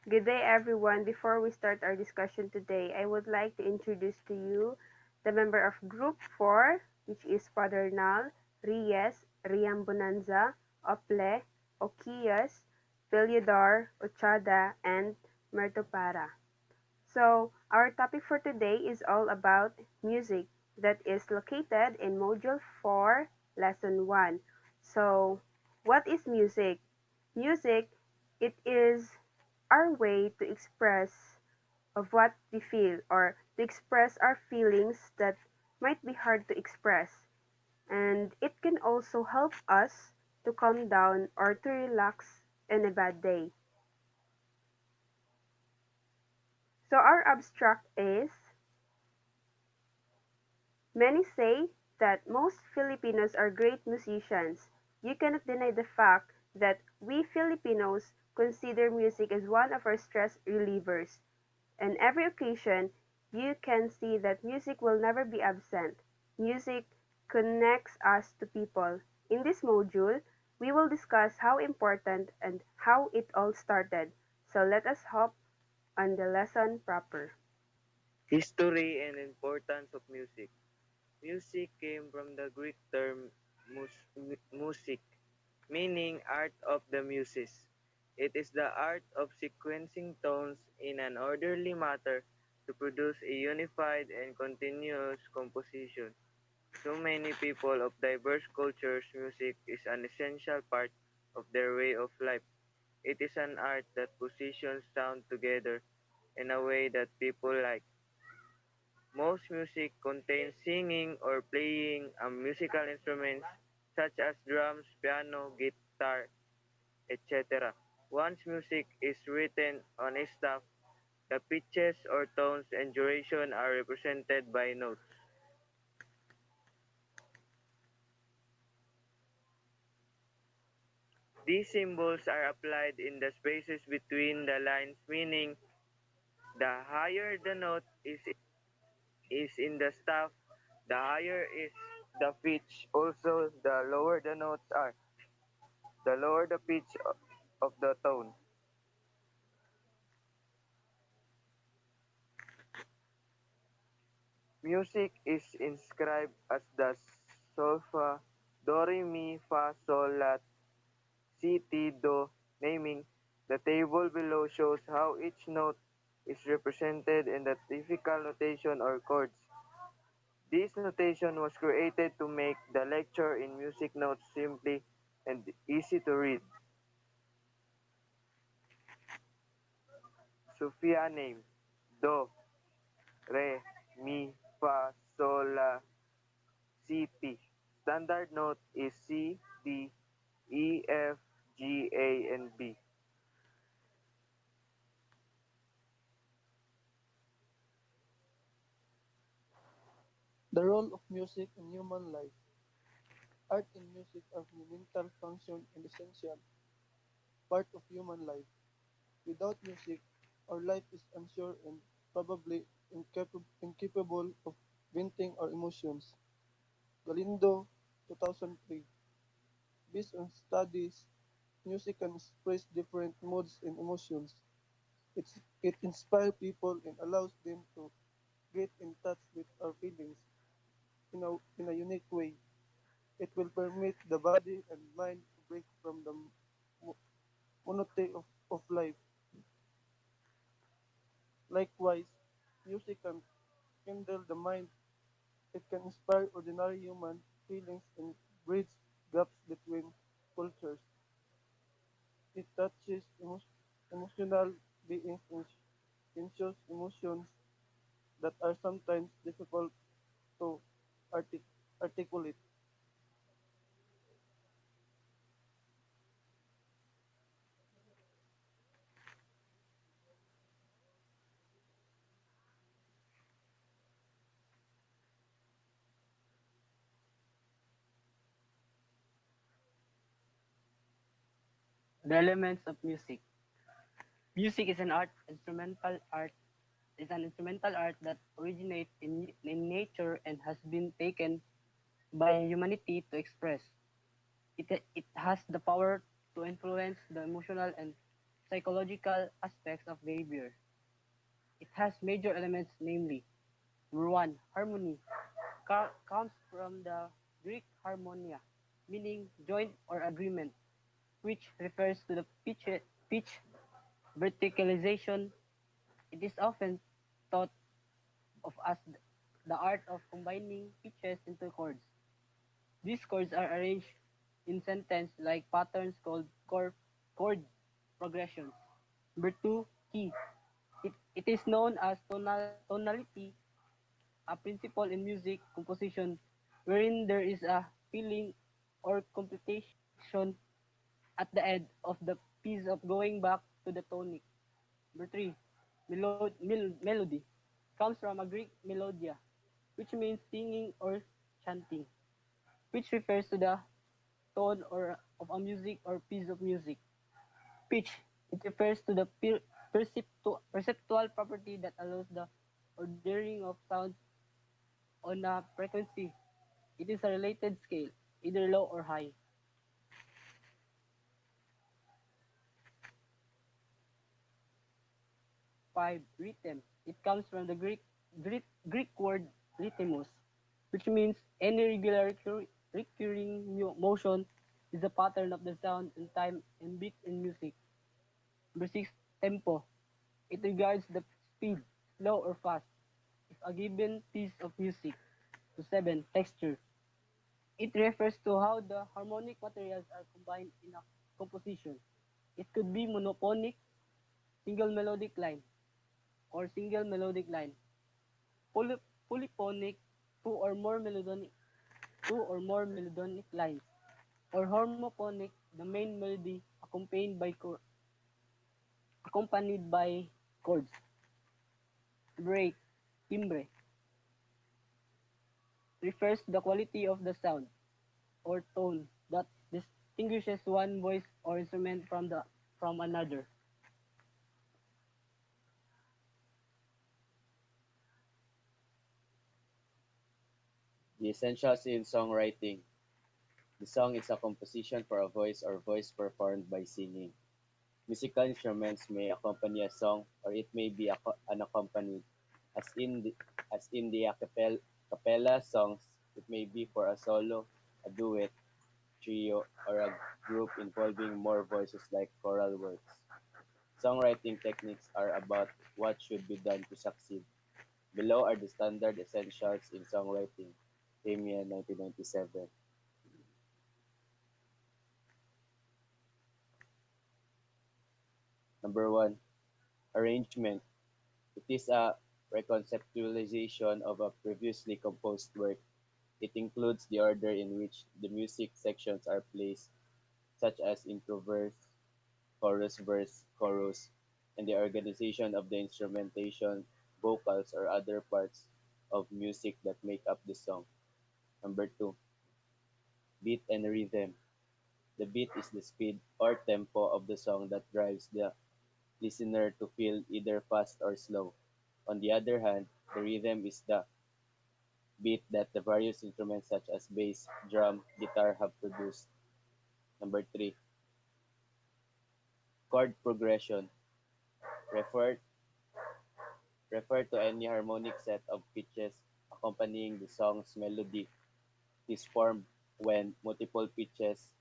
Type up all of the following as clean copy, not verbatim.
Good day, everyone. Before we start our discussion today, I would like to introduce to you the member of Group 4, which is Father Nal, Reyes, Riam Bonanza, Ople, Okias, Philiodor, Ochada, and Mertopara. So, our topic for today is all about music that is located in Module 4, Lesson 1. So, what is music? Music, it is our way to express of what we feel or to express our feelings that might be hard to express. And it can also help us to calm down or to relax in a bad day. So our abstract is many say that most Filipinos are great musicians. You cannot deny the fact that we Filipinos consider music as one of our stress relievers. On every occasion, you can see that music will never be absent. Music connects us to people. In this module, we will discuss how important and how it all started. So let us hop on the lesson proper. History and importance of music. Music came from the Greek term music, meaning art of the muses. It is the art of sequencing tones in an orderly manner to produce a unified and continuous composition. To many people of diverse cultures, music is an essential part of their way of life. It is an art that positions sound together in a way that people like. Most music contains singing or playing musical instruments such as drums, piano, guitar, etc. Once music is written on a staff, the pitches or tones and duration are represented by notes. These symbols are applied in the spaces between the lines, meaning the higher the note is in the staff, the higher is the pitch. Also, the lower the notes are, the lower the pitch of the tone. Music is inscribed as the solfa, do, re, mi, fa, sol, la, si, ti, do, naming. The table below shows how each note is represented in the typical notation or chords. This notation was created to make the lecture in music notes simply and easy to read. Sophia name: Do, Re, Mi, Fa, Sol, La, Si, Ti. Standard note is C, D, E, F, G, A, and B. The role of music in human life. Art and music are fundamental function and essential part of human life. Without music, our life is unsure and probably incapable of venting our emotions. Galindo, 2003. Based on studies, music can express different moods and emotions. It inspires people and allows them to get in touch with our feelings in a unique way. It will permit the body and mind to break from the monotony of life. Likewise, music can kindle the mind. It can inspire ordinary human feelings and bridge gaps between cultures. It touches emotional beings and shows emotions that are sometimes difficult to artic- articulate. The elements of music. Music is an instrumental art that originates in nature and has been taken by humanity to express. It has the power to influence the emotional and psychological aspects of behavior. It has major elements, namely: number one, harmony, comes from the Greek harmonia, meaning joint or agreement, which refers to the pitch verticalization. It is often thought of as the art of combining pitches into chords. These chords are arranged in sentence like patterns called chord progressions. Number two, key. It is known as tonality, a principle in music composition wherein there is a feeling or computation at the end of the piece of going back to the tonic. Number three, melody comes from a Greek melodia, which means singing or chanting, which refers to the tone or of a music or piece of music. Pitch, it refers to the perceptual property that allows the ordering of sounds on a frequency. It is a related scale, either low or high. 5. Rhythm. It comes from the Greek word rhythmus, which means any regular recurring motion is a pattern of the sound and time and beat in music. Number 6. Tempo. It regards the speed, slow or fast, of a given piece of music. To 7. Texture. It refers to how the harmonic materials are combined in a composition. It could be monophonic, single melodic line, or single melodic line. Poly- Polyphonic, two or more melodic lines, or homophonic, the main melody accompanied by chords. Break, timbre, refers to the quality of the sound or tone that distinguishes one voice or instrument from another. The essentials in songwriting. The song is a composition for a voice or voice performed by singing. Musical instruments may accompany a song, or it may be unaccompanied. As in the, as in the cappella songs, it may be for a solo, a duet, trio, or a group involving more voices like choral works. Songwriting techniques are about what should be done to succeed. Below are the standard essentials in songwriting. Damien, 1997. Number one, arrangement. It is a reconceptualization of a previously composed work. It includes the order in which the music sections are placed, such as intro verse, verse, chorus, and the organization of the instrumentation, vocals, or other parts of music that make up the song. Number two, beat and rhythm. The beat is the speed or tempo of the song that drives the listener to feel either fast or slow. On the other hand, the rhythm is the beat that the various instruments such as bass, drum, guitar have produced. Number three, chord progression. Refer, refer to any harmonic set of pitches accompanying the song's melody. It is formed when multiple pitches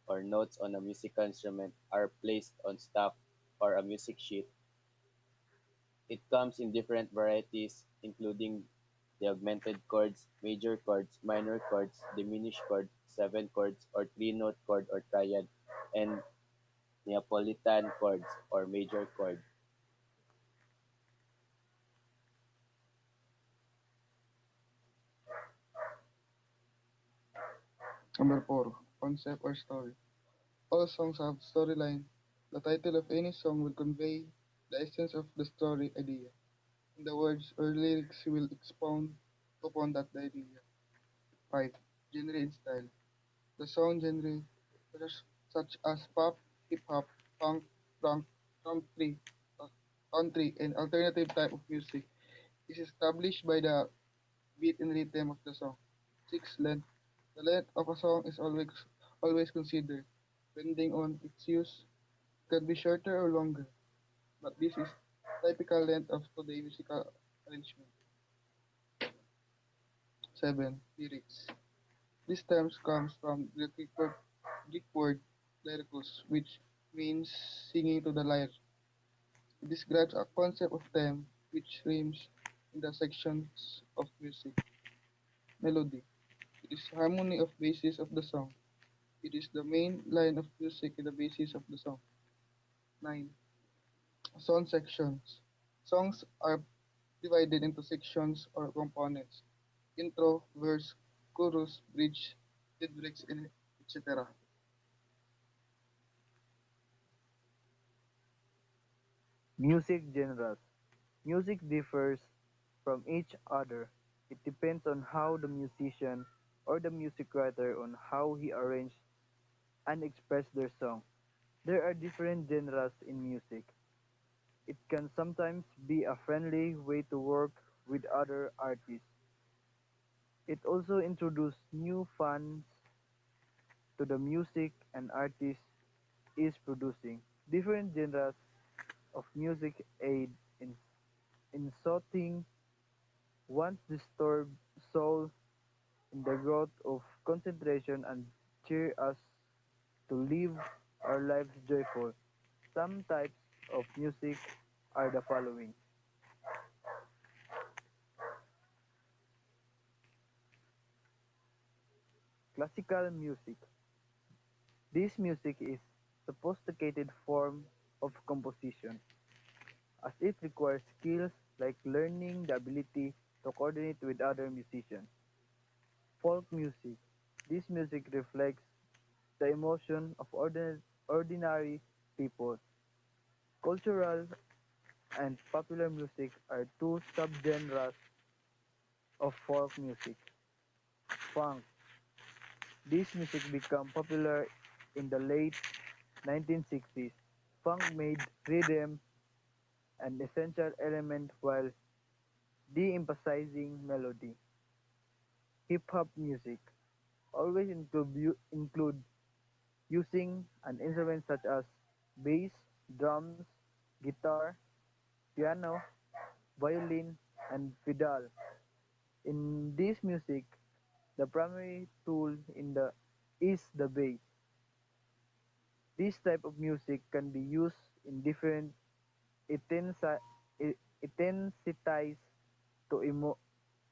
or notes on a musical instrument are placed on staff or a music sheet. It comes in different varieties, including the augmented chords, major chords, minor chords, diminished chord, seven chords, or three-note chord or triad, and Neapolitan chords or major chord. Number 4. Concept or story. All songs have storyline. The title of any song will convey the essence of the story idea. And the words or lyrics will expound upon that idea. 5. Genre and style. The song genre, such as pop, hip hop, punk, punk, country, uh, country, and alternative type of music, is established by the beat and rhythm of the song. 6. Length. The length of a song is always considered, depending on its use. Can be shorter or longer, but this is typical length of today's musical arrangement. 7. Lyrics. This term comes from the Greek word lyrikos, which means singing to the lyre. It describes a concept of time which rhymes in the sections of music. Melody. It is harmony of basis of the song. It is the main line of music in the basis of the song. 9. Song sections. Songs are divided into sections or components. Intro, verse, chorus, bridge, lyrics, and etc. Music genres. Music differs from each other. It depends on how the musician or the music writer on how he arranged and expressed their song. There are different genres in music. It can sometimes be a friendly way to work with other artists. It also introduces new fans to the music an artist is producing. Different genres of music aid in soothing one's disturbed soul in the growth of concentration and cheer us to live our lives joyful. Some types of music are the following: classical music. This music is sophisticated form of composition, as it requires skills like learning the ability to coordinate with other musicians. Folk music. This music reflects the emotion of ordinary people. Cultural and popular music are two subgenres of folk music. Funk. This music became popular in the late 1960s. Funk made rhythm an essential element while de-emphasizing melody. Hip-hop music always include using an instrument such as bass, drums, guitar, piano, violin, and fiddle. In this music, the primary tool is the bass. This type of music can be used in different intensi- intensities to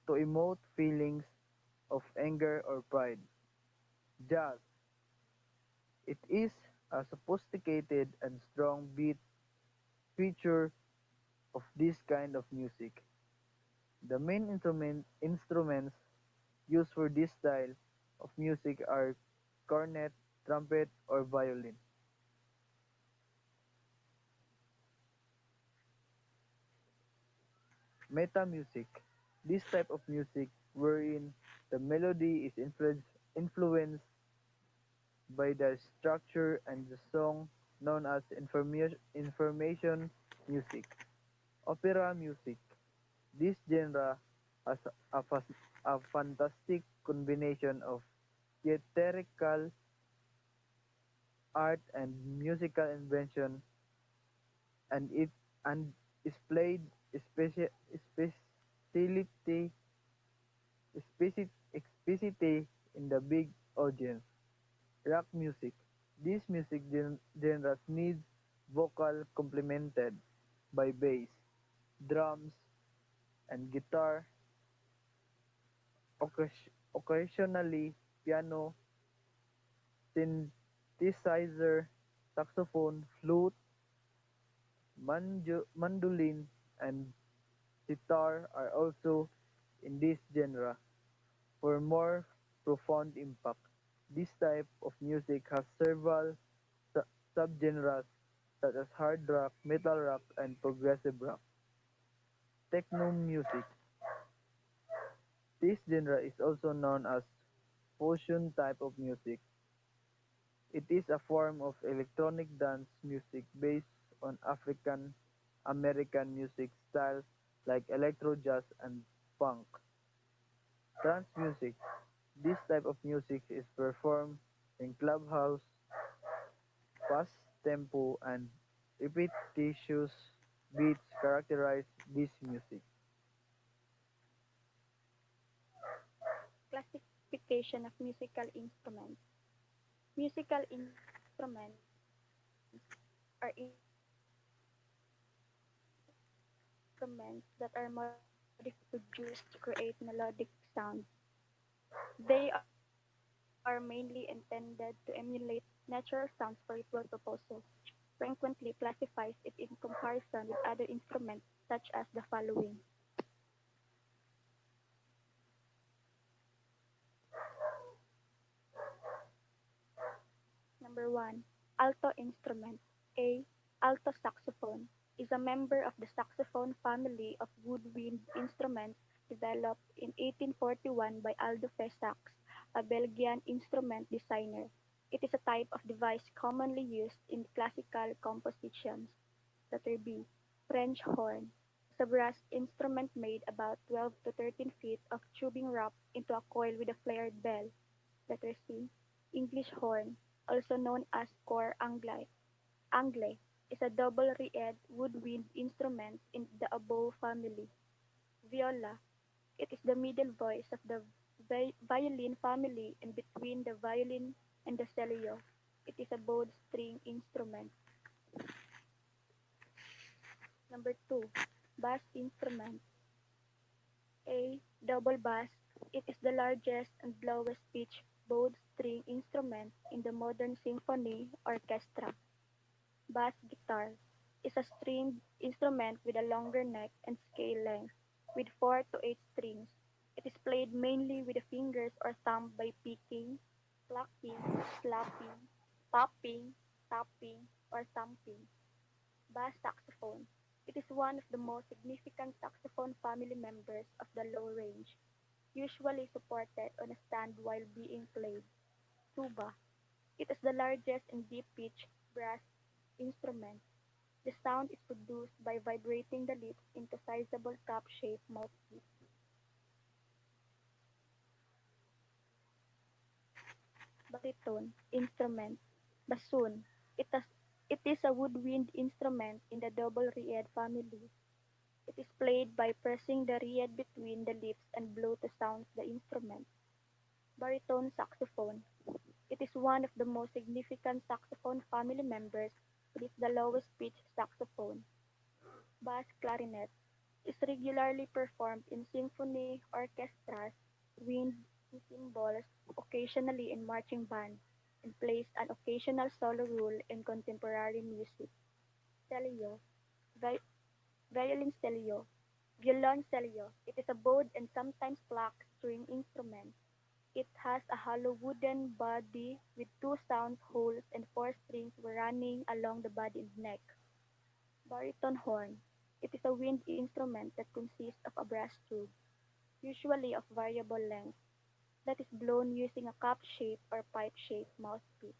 emote feelings of anger or pride. Jazz. It is a sophisticated and strong beat feature of this kind of music. The main instruments used for this style of music are cornet, trumpet, or violin. Meta music. This type of music wherein the melody is influenced by the structure and the song, known as information music. Opera music. This genre has a fantastic combination of theatrical art and musical invention, and it and is played especially explicitly in the big audience. Rock music. This music genre needs vocal complemented by bass, drums, and guitar, occasionally piano, synthesizer, saxophone, flute, mandolin, and sitar are also in this genre for more profound impact. This type of music has several subgenres such as hard rock, metal rock, and progressive rock. Techno music. This genre is also known as fusion type of music. It is a form of electronic dance music based on African American music styles like electro jazz and funk. Trance music. This type of music is performed in clubhouse, pubs, tempo and repetitious beats characterize this music. Classification of musical instruments. Musical instruments are instruments that are modified or produced to create melodic sound. They are mainly intended to emulate natural sounds for ritual purposes. Frequently classifies it in comparison with other instruments such as the following. Number 1. Alto instrument. A. Alto saxophone is a member of the saxophone family of woodwind instruments developed in 1841 by Aldo Fessax, a Belgian instrument designer. It is a type of device commonly used in classical compositions. Letter B. French horn is a brass instrument made about 12 to 13 feet of tubing wrapped into a coil with a flared bell. Letter C. English horn, also known as cor anglais. Anglais is a double-reed woodwind instrument in the above family. Viola. It is the middle voice of the violin family in between the violin and the cello. It is a bowed-string instrument. Number 2. Bass instrument. A. Double bass. It is the largest and lowest pitch bowed string instrument in the modern symphony orchestra. Bass guitar is a stringed instrument with a longer neck and scale length, with 4 to 8 strings. It is played mainly with the fingers or thumb by picking, plucking, slapping, tapping, tapping, or thumping. Bass saxophone. It is one of the most significant saxophone family members of the low range, usually supported on a stand while being played. Tuba. It is the largest and deep-pitched brass instrument. The sound is produced by vibrating the lips into sizable cup-shaped mouthpiece. Baritone instrument. Bassoon. It, has, it is a woodwind instrument in the double-reed family. It is played by pressing the reed between the lips and blow to sound the instrument. Baritone saxophone. It is one of the most significant saxophone family members. It is the lowest pitched saxophone. Bass clarinet is regularly performed in symphony orchestras, wind cymbals, occasionally in marching bands, and plays an occasional solo role in contemporary music. Cello, vi- violoncello, violoncello. It is a bowed and sometimes plucked string instrument. It has a hollow wooden body with two sound holes and four strings running along the body and neck. Baritone horn. It is a wind instrument that consists of a brass tube, usually of variable length, that is blown using a cup-shaped or pipe-shaped mouthpiece.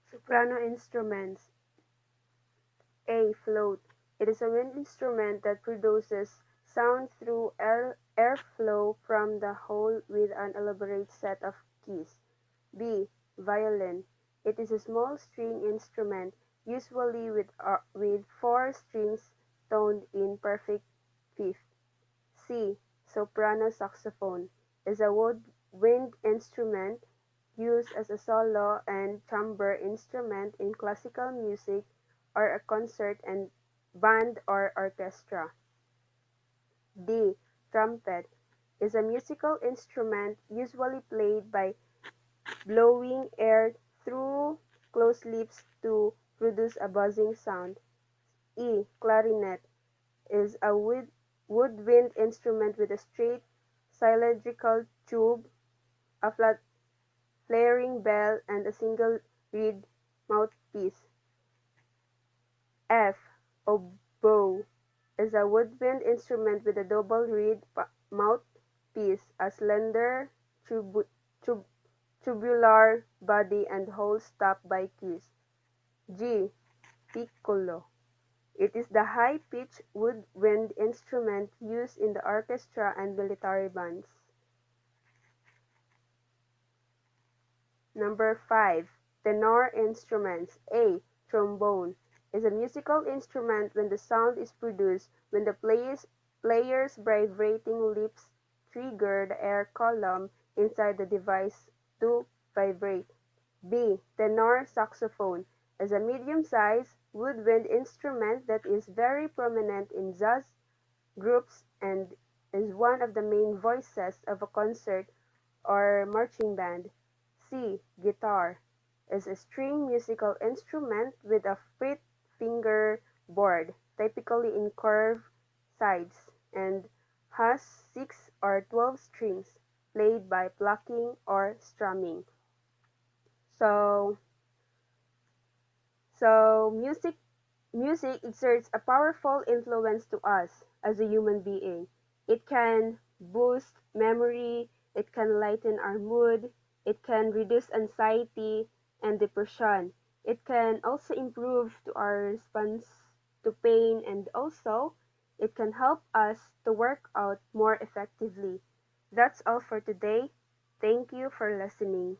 Soprano instruments. A. Float. It is a wind instrument that produces sound through airflow from the hole with an elaborate set of keys. B. Violin. It is a small string instrument, usually with four strings toned in perfect fifth. C. Soprano saxophone is a wind instrument used as a solo and chamber instrument in classical music or a concert and band or orchestra. D. Trumpet is a musical instrument usually played by blowing air through closed lips to produce a buzzing sound. E. Clarinet is a woodwind instrument with a straight cylindrical tube, a flat flaring bell, and a single reed mouthpiece. F. Oboe is a woodwind instrument with a double reed mouthpiece, a slender tub- tubular body, and holes stopped by keys. G. Piccolo It is the high-pitched woodwind instrument used in the orchestra and military bands. Number 5. Tenor instruments. A. Trombone is a musical instrument when the sound is produced when the player's vibrating lips trigger the air column inside the device to vibrate. B. Tenor saxophone is a medium-sized woodwind instrument that is very prominent in jazz groups and is one of the main voices of a concert or marching band. C. Guitar is a string musical instrument with a fret finger board, typically in curved sides, and has 6 or 12 strings, played by plucking or strumming. So, music exerts a powerful influence to us as a human being. It can boost memory, it can lighten our mood, it can reduce anxiety and depression. It can also improve to our response to pain, and also it can help us to work out more effectively. That's all for today. Thank you for listening.